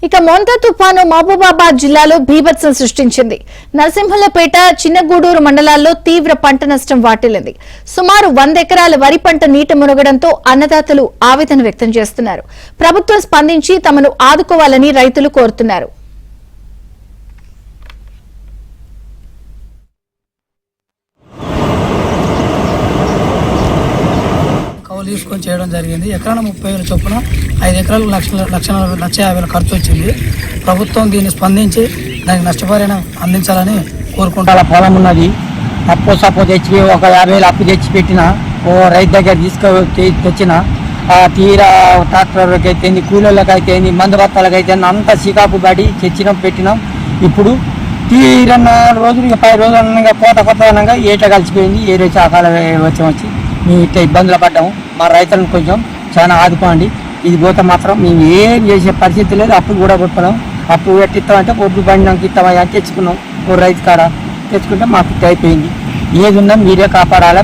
ఇక మోంతా తుఫాను మహబూబాబాద్ జిల్లాలో బీభత్సం సృష్టించింది. నరసింహులపేట, చిన్నగూడూరు మండలాల్లో తీవ్ర పంట నష్టం వాటిల్లింది. సుమారు 100 ఎకరాల వరి పంట నీట మునగడంతో అన్నదాతలు ఆవేదన వ్యక్తం చేస్తున్నారు. ప్రభుత్వం స్పందించి తమను ఆదుకోవాలని రైతులు కోరుతున్నారు. తీసుకొని చేయడం జరిగింది. ఎకరాన 30,000 చొప్పున 5 ఎకరాలకు 1,50,000 ఖర్చు వచ్చింది. ప్రభుత్వం దీన్ని స్పందించి దానికి నష్టపరిహారం అందించాలని కోరుకుంటారు. పొలం ఉన్నది, అప్పు సప్పు తెచ్చి ఒక 50,000 అప్పు తెచ్చి పెట్టిన ఓ రైతు దగ్గర తెచ్చిన తీరా ట్రాక్టర్లకి అయితేంది, కూలీళ్ళకి అయితేంది, మందు బత్తాలకి అంతా సికాపు పడి తెచ్చినాం పెట్టినాం. ఇప్పుడు తీరా 4 రోజులు 10 రోజులు అనగా కోత అనగా ఏట కలిసిపోయింది. ఏరే చాకాల వచ్చి మేము ఇట్లా ఇబ్బందులు పడ్డాము. మా రైతులను కొంచెం చాలా ఆదుకోండి. ఇది పోతే మాత్రం మేము ఏం చేసే పరిస్థితి లేదు. అప్పులు కూడా కొట్టుకున్నాం. అప్పు పెట్టిస్తామంటే ఒడ్డు బండినాక ఇస్తామని తెచ్చుకున్నాం. ఓ రైతు కాడ తెచ్చుకుంటే మాకు అయిపోయింది. ఏది ఉన్నా మీరే కాపాడాలి.